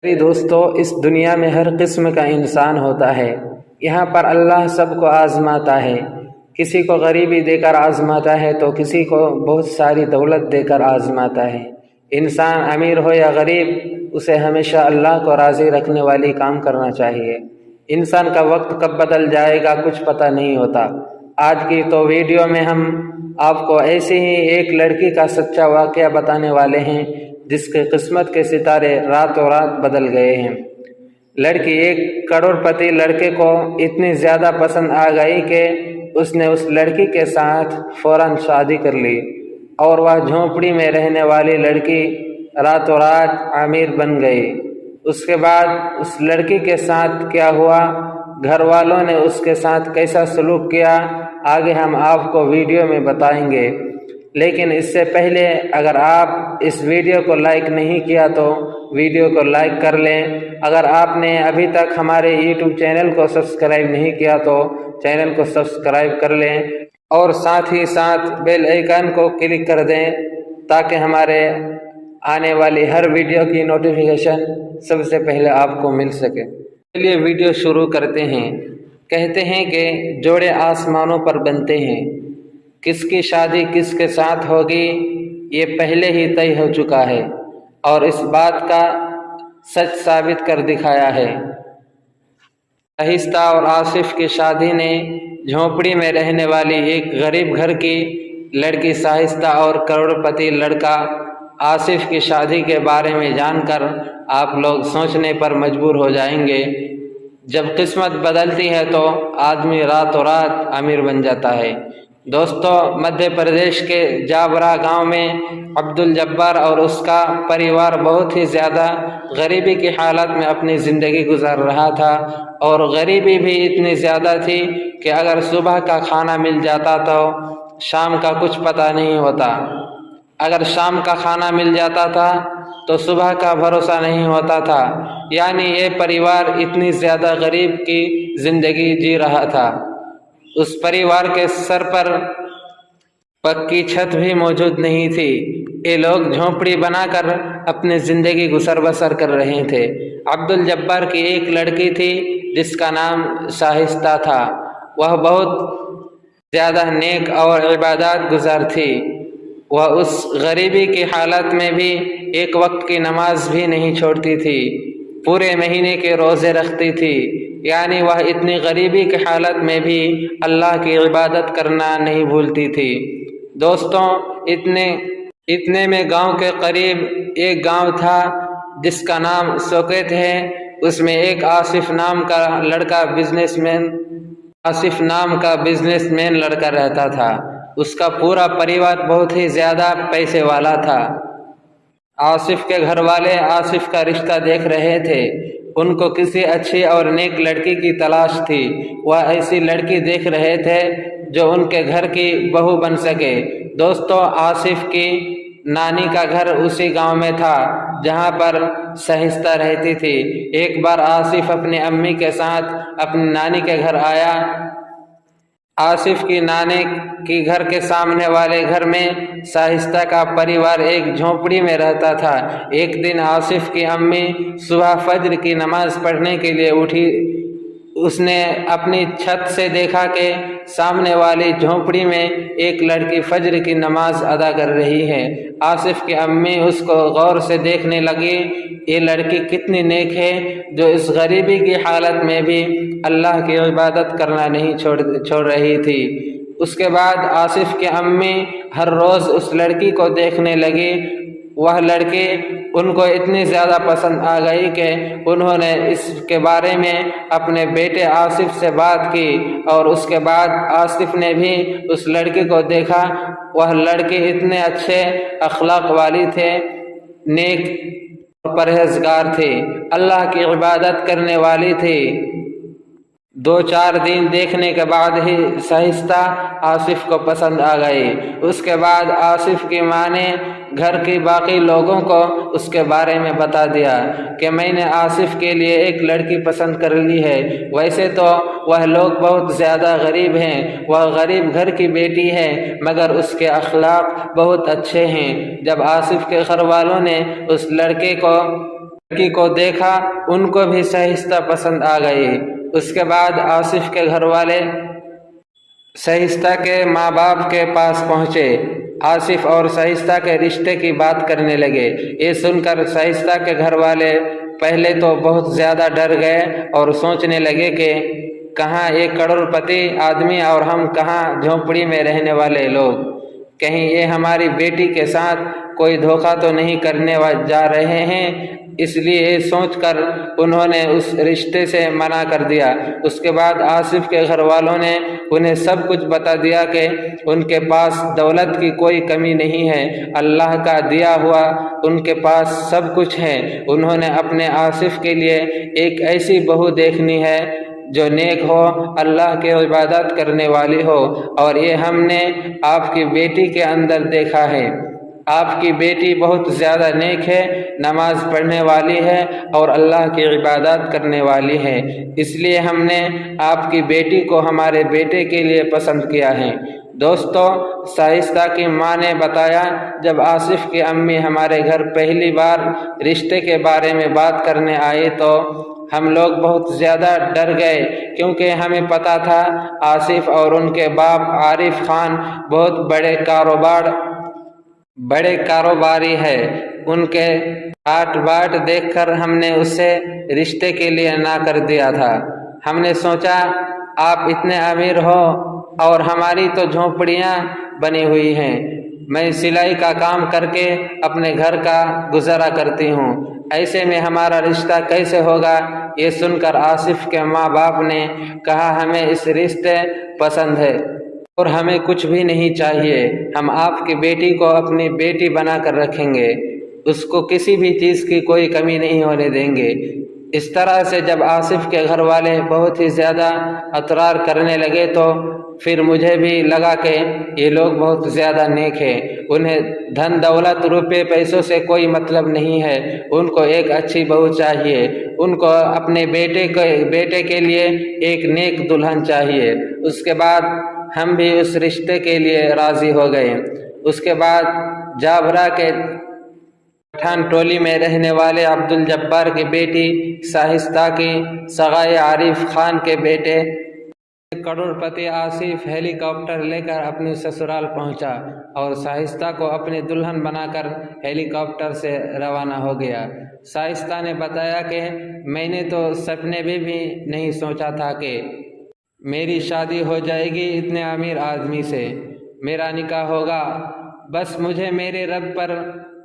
میری دوستو، اس دنیا میں ہر قسم کا انسان ہوتا ہے۔ یہاں پر اللہ سب کو آزماتا ہے۔ کسی کو غریبی دے کر آزماتا ہے تو کسی کو بہت ساری دولت دے کر آزماتا ہے۔ انسان امیر ہو یا غریب، اسے ہمیشہ اللہ کو راضی رکھنے والی کام کرنا چاہیے۔ انسان کا وقت کب بدل جائے گا کچھ پتہ نہیں ہوتا۔ آج کی تو ویڈیو میں ہم آپ کو ایسی ہی ایک لڑکی کا سچا واقعہ بتانے والے ہیں جس کے قسمت کے ستارے راتوں رات بدل گئے ہیں۔ لڑکی ایک کروڑ پتی لڑکے کو اتنی زیادہ پسند آ گئی کہ اس نے اس لڑکی کے ساتھ فوراً شادی کر لی، اور وہ جھونپڑی میں رہنے والی لڑکی راتوں رات امیر بن گئی۔ اس کے بعد اس لڑکی کے ساتھ کیا ہوا، گھر والوں نے اس کے ساتھ کیسا سلوک کیا، آگے ہم آپ کو ویڈیو میں بتائیں گے۔ لیکن اس سے پہلے اگر آپ اس ویڈیو کو لائک نہیں کیا تو ویڈیو کو لائک کر لیں۔ اگر آپ نے ابھی تک ہمارے یوٹیوب چینل کو سبسکرائب نہیں کیا تو چینل کو سبسکرائب کر لیں، اور ساتھ ہی ساتھ بیل آئیکن کو کلک کر دیں تاکہ ہمارے آنے والی ہر ویڈیو کی نوٹیفیکیشن سب سے پہلے آپ کو مل سکے۔ چلیے ویڈیو شروع کرتے ہیں۔ کہتے ہیں کہ جوڑے آسمانوں پر بنتے ہیں، کس کی شادی کس کے ساتھ ہوگی یہ پہلے ہی طے ہو چکا ہے، اور اس بات کا سچ ثابت کر دکھایا ہے۔ شائستہ اور آصف کی شادی نے جھونپڑی میں رہنے والی ایک غریب گھر کی لڑکی شائستہ اور کروڑ پتی لڑکا آصف کی شادی کے بارے میں جان کر آپ لوگ سوچنے پر مجبور ہو جائیں گے۔ جب قسمت بدلتی ہے تو آدمی راتوں رات امیر بن جاتا ہے۔ دوستو، مدھیہ پردیش کے جابرا گاؤں میں عبدالجبار اور اس کا پریوار بہت ہی زیادہ غریبی کی حالت میں اپنی زندگی گزار رہا تھا، اور غریبی بھی اتنی زیادہ تھی کہ اگر صبح کا کھانا مل جاتا تو شام کا کچھ پتہ نہیں ہوتا، اگر شام کا کھانا مل جاتا تھا تو صبح کا بھروسہ نہیں ہوتا تھا۔ یعنی یہ پریوار اتنی زیادہ غریب کی زندگی جی رہا تھا۔ اس پریوار کے سر پر پکی چھت بھی موجود نہیں تھی۔ یہ لوگ جھونپڑی بنا کر اپنی زندگی گزر بسر کر رہے تھے۔ عبدالجبار کی ایک لڑکی تھی جس کا نام شائستہ تھا۔ وہ بہت زیادہ نیک اور عبادات گزار تھی۔ وہ اس غریبی کی حالت میں بھی ایک وقت کی نماز بھی نہیں چھوڑتی تھی، پورے مہینے کے روزے رکھتی تھی۔ یعنی وہ اتنی غریبی کی حالت میں بھی اللہ کی عبادت کرنا نہیں بھولتی تھی۔ دوستوں، اتنے میں گاؤں کے قریب ایک گاؤں تھا جس کا نام سوکیت ہے۔ اس میں ایک آصف نام کا بزنس مین لڑکا رہتا تھا۔ اس کا پورا پریوار بہت ہی زیادہ پیسے والا تھا۔ آصف کے گھر والے آصف کا رشتہ دیکھ رہے تھے۔ ان کو کسی اچھی اور نیک لڑکی کی تلاش تھی۔ وہ ایسی لڑکی دیکھ رہے تھے جو ان کے گھر کی بہو بن سکے۔ دوستو، آصف کی نانی کا گھر اسی گاؤں میں تھا جہاں پر شائستہ رہتی تھی۔ ایک بار آصف اپنی امی کے ساتھ اپنی نانی کے گھر آیا۔ آصف کی نانی کی گھر کے سامنے والے گھر میں شائستہ کا پریوار ایک جھونپڑی میں رہتا تھا۔ ایک دن آصف کی امی صبح فجر کی نماز پڑھنے کے لیے اٹھی۔ اس نے اپنی چھت سے دیکھا کہ سامنے والی جھونپڑی میں ایک لڑکی فجر کی نماز ادا کر رہی ہے۔ آصف کی امی اس کو غور سے دیکھنے لگی۔ یہ لڑکی کتنی نیک ہے جو اس غریبی کی حالت میں بھی اللہ کی عبادت کرنا نہیں چھوڑ رہی تھی۔ اس کے بعد آصف کی امی ہر روز اس لڑکی کو دیکھنے لگی۔ وہ لڑکی ان کو اتنی زیادہ پسند آ گئی کہ انہوں نے اس کے بارے میں اپنے بیٹے آصف سے بات کی، اور اس کے بعد آصف نے بھی اس لڑکی کو دیکھا۔ وہ لڑکی اتنے اچھے اخلاق والی تھے، نیک اور پرہیزگار تھی، اللہ کی عبادت کرنے والی تھی۔ 2-4 دن دیکھنے کے بعد ہی شائستہ آصف کو پسند آ گئی۔ اس کے بعد آصف کی ماں نے گھر کی باقی لوگوں کو اس کے بارے میں بتا دیا کہ میں نے آصف کے لیے ایک لڑکی پسند کر لی ہے۔ ویسے تو وہ لوگ بہت زیادہ غریب ہیں، وہ غریب گھر کی بیٹی ہے، مگر اس کے اخلاق بہت اچھے ہیں۔ جب آصف کے گھر والوں نے اس لڑکے کو لڑکی کو دیکھا، ان کو بھی شائستہ پسند آ گئی۔ اس کے بعد آصف کے گھر والے شائستہ کے ماں باپ کے پاس پہنچے، آصف اور شائستہ کے رشتے کی بات کرنے لگے۔ یہ سن کر شائستہ کے گھر والے پہلے تو بہت زیادہ ڈر گئے اور سوچنے لگے کہ کہاں ایک کروڑ پتی آدمی اور ہم کہاں جھونپڑی میں رہنے والے لوگ، کہیں یہ ہماری بیٹی کے ساتھ کوئی دھوکہ تو نہیں کرنے جا رہے ہیں۔ اس لیے سوچ کر انہوں نے اس رشتے سے منع کر دیا۔ اس کے بعد آصف کے گھر والوں نے انہیں سب کچھ بتا دیا کہ ان کے پاس دولت کی کوئی کمی نہیں ہے، اللہ کا دیا ہوا ان کے پاس سب کچھ ہے۔ انہوں نے اپنے آصف کے لیے ایک ایسی بہو دیکھنی ہے جو نیک ہو، اللہ کی عبادت کرنے والی ہو، اور یہ ہم نے آپ کی بیٹی کے اندر دیکھا ہے۔ آپ کی بیٹی بہت زیادہ نیک ہے، نماز پڑھنے والی ہے اور اللہ کی عبادت کرنے والی ہے، اس لیے ہم نے آپ کی بیٹی کو ہمارے بیٹے کے لیے پسند کیا ہے۔ دوستو، شائستہ کی ماں نے بتایا، جب آصف کی امی ہمارے گھر پہلی بار رشتے کے بارے میں بات کرنے آئی تو ہم لوگ بہت زیادہ ڈر گئے، کیونکہ ہمیں پتا تھا آصف اور ان کے باپ عارف خان بہت بڑے کاروباری ہے۔ ان کے آٹ باٹ دیکھ کر ہم نے اسے رشتے کے لیے نہ کر دیا تھا۔ ہم نے سوچا آپ اتنے امیر ہو اور ہماری تو جھونپڑیاں بنی ہوئی ہیں، میں سلائی کا کام کر کے اپنے گھر کا گزارا کرتی ہوں، ایسے میں ہمارا رشتہ کیسے ہوگا؟ یہ سن کر آصف کے ماں باپ نے کہا ہمیں اس رشتے پسند ہے اور ہمیں کچھ بھی نہیں چاہیے، ہم آپ کی بیٹی کو اپنی بیٹی بنا کر رکھیں گے، اس کو کسی بھی چیز کی کوئی کمی نہیں ہونے دیں گے۔ اس طرح سے جب آصف کے گھر والے بہت ہی زیادہ اطرار کرنے لگے تو پھر مجھے بھی لگا کہ یہ لوگ بہت زیادہ نیک ہیں، انہیں دھن دولت روپے پیسوں سے کوئی مطلب نہیں ہے، ان کو ایک اچھی بہو چاہیے، ان کو اپنے بیٹے کے لیے ایک نیک دلہن چاہیے۔ اس کے بعد ہم بھی اس رشتے کے لیے راضی ہو گئے۔ اس کے بعد جابرا کے پٹھان ٹولی میں رہنے والے عبد الجبار کی بیٹی شائستہ کی سگائی عارف خان کے بیٹے کروڑ پتی آصف ہیلی کاپٹر لے کر اپنی سسرال پہنچا اور شائستہ کو اپنی دلہن بنا کر ہیلی کاپٹر سے روانہ ہو گیا۔ شائستہ نے بتایا کہ میں نے تو سپنے میں بھی نہیں سوچا تھا کہ میری شادی ہو جائے گی اتنے امیر آدمی سے، میرا نکاح ہوگا، بس مجھے میرے رب پر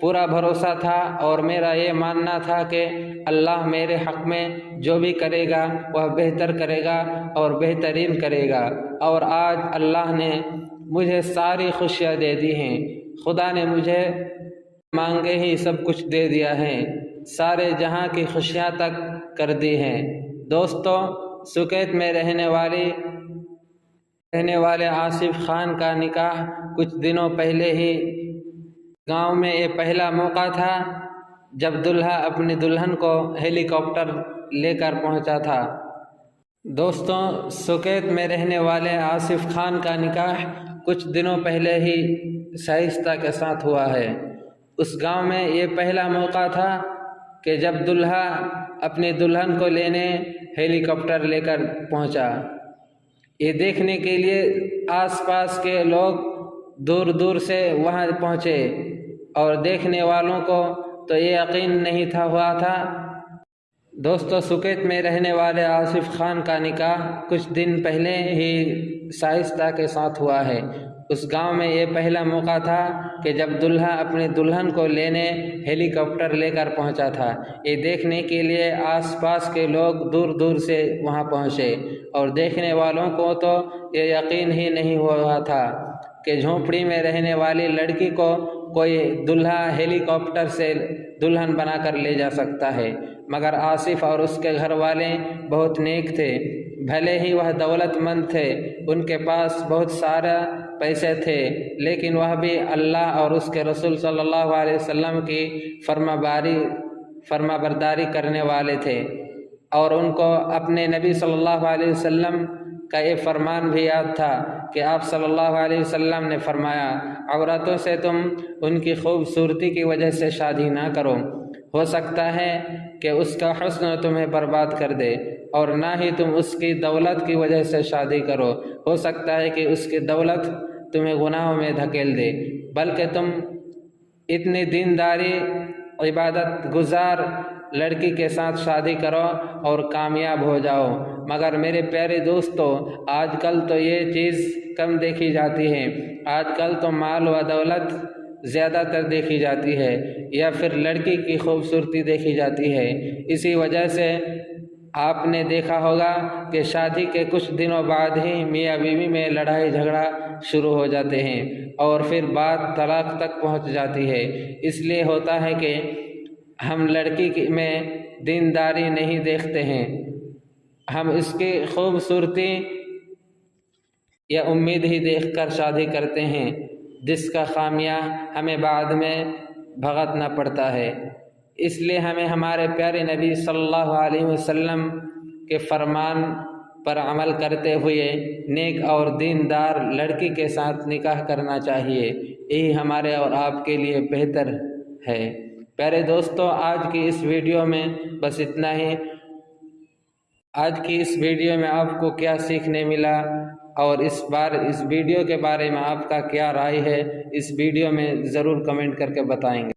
پورا بھروسہ تھا اور میرا یہ ماننا تھا کہ اللہ میرے حق میں جو بھی کرے گا وہ بہتر کرے گا اور بہترین کرے گا، اور آج اللہ نے مجھے ساری خوشیاں دے دی ہیں، خدا نے مجھے مانگے ہی سب کچھ دے دیا ہے، سارے جہاں کی خوشیاں تک کر دی ہیں۔ دوستو، سکیت میں رہنے والے آصف خان کا نکاح کچھ دنوں پہلے ہی گاؤں میں یہ پہلا موقع تھا جب دلہا اپنی دلہن کو ہیلی کاپٹر لے کر پہنچا تھا۔ دوستوں، سکیت میں رہنے والے آصف خان کا نکاح کچھ دنوں پہلے ہی شائستہ کے ساتھ ہوا ہے۔ اس گاؤں میں یہ پہلا موقع تھا کہ جب دلہا اپنی دلہن کو لینے ہیلی کاپٹر لے کر پہنچا۔ یہ دیکھنے کے لیے آس پاس کے لوگ دور دور سے وہاں پہنچے اور دیکھنے والوں کو تو یہ یقین نہیں ہوا تھا۔ دوستو، سکیت میں رہنے والے آصف خان کا نکاح کچھ دن پہلے ہی شائستہ کے ساتھ ہوا ہے۔ اس گاؤں میں یہ پہلا موقع تھا کہ جب دلہا اپنی دلہن کو لینے ہیلی کاپٹر لے کر پہنچا تھا۔ یہ دیکھنے کے لیے آس پاس کے لوگ دور دور سے وہاں پہنچے اور دیکھنے والوں کو تو یہ یقین ہی نہیں ہوا تھا کہ جھونپڑی میں رہنے والی لڑکی کو کوئی دلہا ہیلی کاپٹر سے دلہن بنا کر لے جا سکتا ہے، مگر آصف اور اس کے گھر والے بہت نیک تھے، بھلے ہی وہ دولت مند تھے، ان کے پاس بہت سارا پیسے تھے، لیکن وہ بھی اللہ اور اس کے رسول صلی اللہ علیہ وسلم کی فرما برداری کرنے والے تھے، اور ان کو اپنے نبی صلی اللہ علیہ وسلم کا یہ فرمان بھی یاد تھا کہ آپ صلی اللہ علیہ وسلم نے فرمایا، عورتوں سے تم ان کی خوبصورتی کی وجہ سے شادی نہ کرو، ہو سکتا ہے کہ اس کا حسن تمہیں برباد کر دے، اور نہ ہی تم اس کی دولت کی وجہ سے شادی کرو، ہو سکتا ہے کہ اس کی دولت تمہیں گناہوں میں دھکیل دے، بلکہ تم اتنی دینداری عبادت گزار لڑکی کے ساتھ شادی کرو اور کامیاب ہو جاؤ۔ مگر میرے پیارے دوستو، آج کل تو یہ چیز کم دیکھی جاتی ہے، آج کل تو مال و دولت زیادہ تر دیکھی جاتی ہے، یا پھر لڑکی کی خوبصورتی دیکھی جاتی ہے۔ اسی وجہ سے آپ نے دیکھا ہوگا کہ شادی کے کچھ دنوں بعد ہی میاں بیوی میں لڑائی جھگڑا شروع ہو جاتے ہیں، اور پھر بات طلاق تک پہنچ جاتی ہے۔ اس لیے ہوتا ہے کہ ہم لڑکی میں دینداری نہیں دیکھتے ہیں، ہم اس کی خوبصورتی یا امید ہی دیکھ کر شادی کرتے ہیں، جس کا خامیہ ہمیں بعد میں بھگتنا پڑتا ہے۔ اس لیے ہمیں ہمارے پیارے نبی صلی اللہ علیہ وسلم کے فرمان پر عمل کرتے ہوئے نیک اور دیندار لڑکی کے ساتھ نکاح کرنا چاہیے، یہی ہمارے اور آپ کے لیے بہتر ہے۔ پیارے دوستو، آج کی اس ویڈیو میں بس اتنا ہی۔ آج کی اس ویڈیو میں آپ کو کیا سیکھنے ملا، اور اس ویڈیو کے بارے میں آپ کا کیا رائے ہے، اس ویڈیو میں ضرور کمنٹ کر کے بتائیں گے۔